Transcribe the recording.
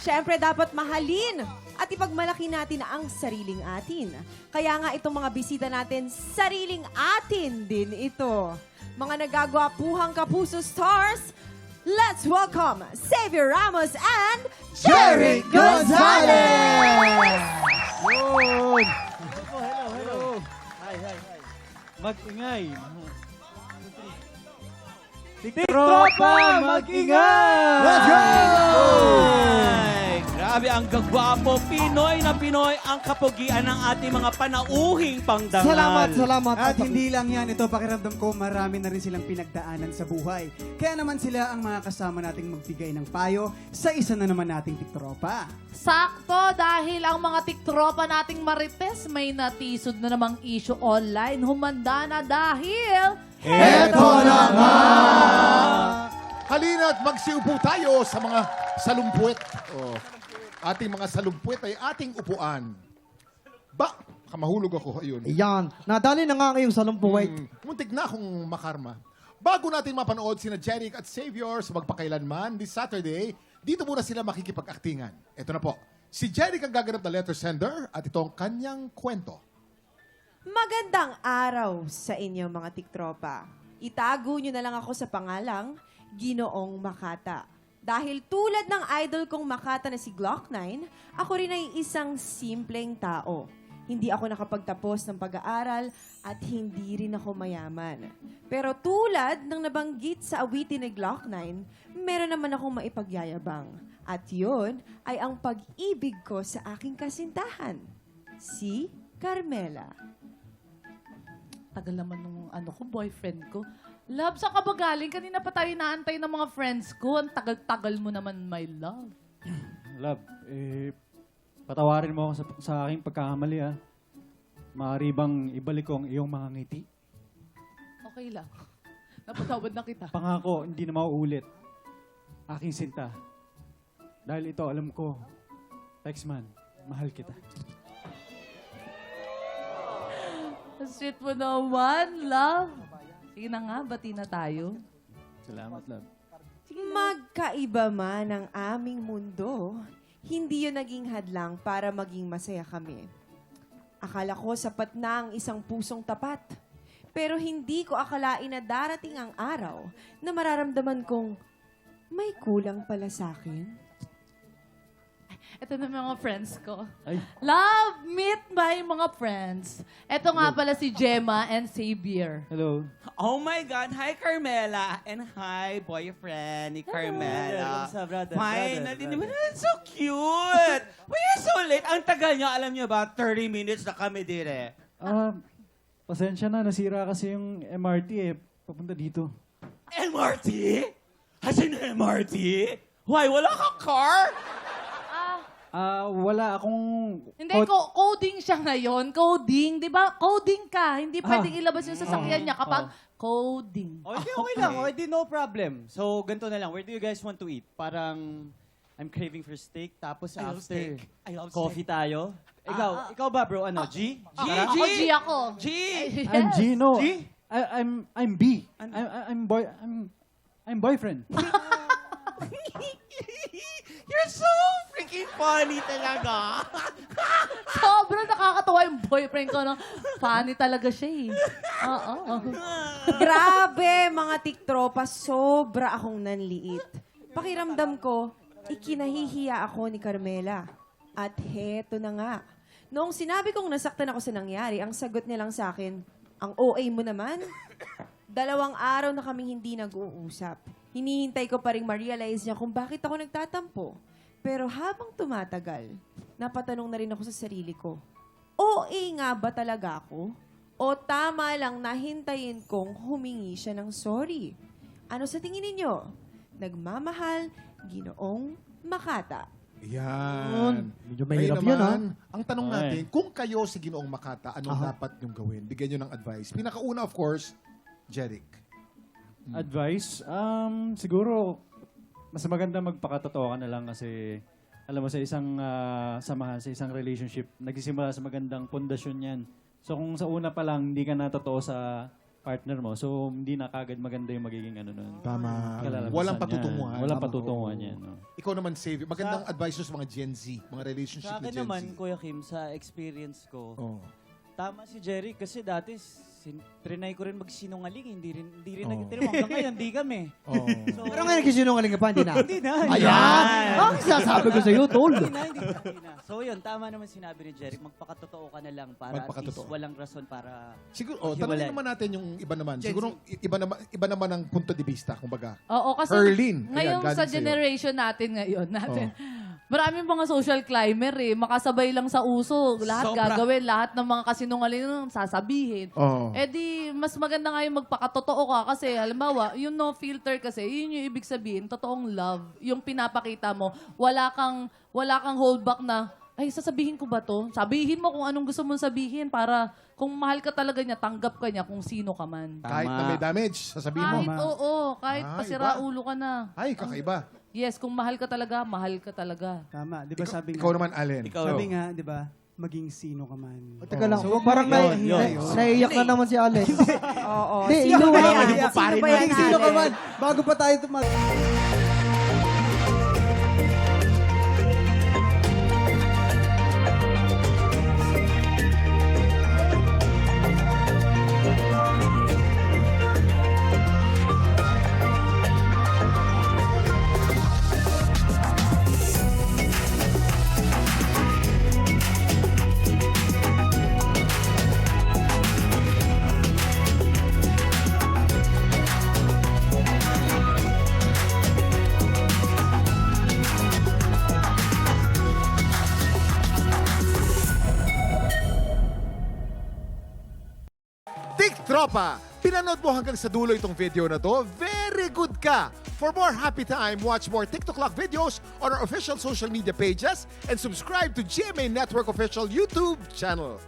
Siyempre, dapat mahalin at ipagmalaki natin ang sariling atin. Kaya nga itong mga bisita natin, sariling atin din ito. Mga nagagwapuhang kapuso stars, let's welcome Xavier Ramos and Jerry Gonzalez! Yun! Hello. Hi. Mag-ingay. Tiktropa, mag-ingay! Let's go! Ay, grabe ang gagwapo. Pinoy na Pinoy ang kapugian ng ating mga panauhing pangdangal. Salamat. At hindi lang yan, ito pakiramdam ko, marami na rin silang pinagdaanan sa buhay. Kaya naman sila ang mga kasama nating magbigay ng payo sa isa na naman nating tiktropa. Sakto, dahil ang mga tiktropa nating marites may natisod na namang issue online. Humanda na dahil... Eto na nga! Halina't magsiupo tayo sa mga salumpuet. Oh. Ating mga salumpuet ay ating upuan. Kamahulog ako. Ayun. Yan, nadali na nga ngayong salumpuwait. Muntik na akong makarma. Bago natin mapanood sina Jeric at Xavier sa magpakailanman this Saturday, dito muna sila makikipag-aktingan. Ito na po. Si Jeric ang gaganap na letter sender at ito ang kanyang kwento. magandang araw sa inyo mga tiktropa. Itago nyo na lang ako sa pangalang Ginoong Makata. Dahil tulad ng idol kong Makata na si Glock 9, ako rin ay isang simpleng tao. Hindi ako nakapagtapos ng pag-aaral at hindi rin ako mayaman. Pero tulad ng nabanggit sa awitin ni Glock 9, meron naman akong maipagyayabang. At yun ay ang pag-ibig ko sa aking kasintahan, si Carmela. Tagal naman nung boyfriend ko. Love, saan ka ba galing? Kanina pa tayo inaantay ng mga friends ko. Ang tagal-tagal mo naman, my love. Love, patawarin mo ako sa aking pagkakamali, ha? Maaari bang ibalik ko ang iyong mga ngiti? Okay lang. Napatawad na kita. Pangako, hindi na mauulit. Aking sinta. Dahil ito, alam ko, Texman, mahal kita. Ang sweet mo naman, love. Sige na nga, bati na tayo. Salamat, love. Magkaiba man ang aming mundo, hindi yun naging hadlang para maging masaya kami. Akala ko sapat na ang isang pusong tapat. Pero hindi ko akalain na darating ang araw na mararamdaman kong may kulang pala sa akin. Ito na mga friends ko. Ay. Love, meet my mga friends. Ito nga pala si Gemma and Xavier. Hello. Oh my God. Hi, Carmela. And hi, boyfriend ni Carmela. What's up, brother? Finally, so cute. Why are so late? Ang tagal niyo. Alam niyo ba, 30 minutes na kami dire. Pasensya na, nasira kasi yung MRT, papunta dito. MRT? Hasin na MRT? Why, wala kang car? Wala akong... Hindi, coding siya ngayon. Coding. Di ba? Coding ka. Hindi pwedeng ilabas yung sasakyan niya kapag coding. Okay lang. Okay, no problem. So, ganito na lang. Where do you guys want to eat? Parang, I'm craving for steak. Tapos I love after, steak. I love coffee tayo. Ikaw ba, bro? Ano, G? Ako, G ako. G! I'm Gino. G? I'm B. I'm boyfriend. You're so freaking funny talaga. Sobrang nakakatawa yung boyfriend ko. No? Funny talaga siya eh. Oo. Grabe, mga tiktropa, sobra akong nanliit. Pakiramdam ko, ikinahihiya ako ni Carmela. At heto na nga. Noong sinabi kong nasaktan ako sa nangyari, ang sagot niya lang sa akin, ang OA mo naman. 2 araw na kaming hindi nag-uusap. Hinihintay ko pa rin ma-realize niya kung bakit ako nagtatampo. Pero habang tumatagal, napatanong na rin ako sa sarili ko, OA nga ba talaga ako? O tama lang na hintayin kong humingi siya ng sorry? Ano sa tingin ninyo? Nagmamahal, Ginoong Makata. Yan. Medyo mahirap yun, ha? Ang tanong natin, kung kayo si Ginoong Makata, anong dapat niyong gawin? Bigyan niyo ng advice. Pinakauna, of course, Jeric. Advice? Siguro, mas maganda magpakatotoo ka na lang kasi alam mo sa isang samahan, sa isang relationship, nagsisimula sa magandang pundasyon yan. So kung sa una pa lang, hindi ka na totoo sa partner mo. So, hindi na kagad maganda yung magiging ano nun. Tama. kalalabasan Walang niyan. patutunguhan. Walang Tama. patutunguhan Oo. yan. No? Ikaw naman, Xavier. Magandang advice sa mga Gen Z, mga relationship Sa na akin Gen naman, Z. Kuya Kim, sa experience ko, Oh. tama si Jerry kasi dati trinay ko rin magsinungaling, hindi rin Oo. nag-trim. Hanggang ngayon, di kami. Oh. So, Pero ngayon nagsisinungaling ka pa, hindi na. hindi na. Ayan! Ang sasabi ko sa iyo, tol. Hindi na. So yun, tama naman sinabi ni Jerry, magpakatotoo ka na lang para at least Magpakatotoo. walang rason para... Siguro, Hiwalay. tanongin naman natin yung iba naman. Siguro, iba naman ang punto de vista, kumbaga. Oo, kasi Erlyn, ngayong ayan, sa galing sa'yo. generation natin, maraming mga social climber makasabay lang sa uso. Lahat Sobra. gagawin, lahat ng mga kasinungaling sasabihin. Oh. Eh di, mas maganda nga yung magpakatotoo ka kasi halimbawa, yung no filter kasi, yun yung ibig sabihin, totoong love. Yung pinapakita mo, wala kang holdback na, ay, sasabihin ko ba to? Sabihin mo kung anong gusto mong sabihin para kung mahal ka talaga niya, tanggap ka niya kung sino ka man. Kahit na may damage, sasabihin mo. Kahit oo, kahit Ah, pasira iba. ulo ka na. Ay, kakaiba. Yes, kung mahal ka talaga, mahal ka talaga. Tama, di ba sabi Ikaw nga, naman, Allen. sabi nga, di ba, maging sino ka man. Teka lang, So, parang yun. naiiyak na naman si Alex. Oo. Hindi, Sino ba inuwa. yan? Sino Sino ba yan, Maging sino ka Alex? man, bago pa tayo Tik Tropa! Pinanood mo hanggang sa dulo itong video na to? Very good ka! For more happy time, watch more TikTok Clock videos on our official social media pages and subscribe to GMA Network official YouTube channel.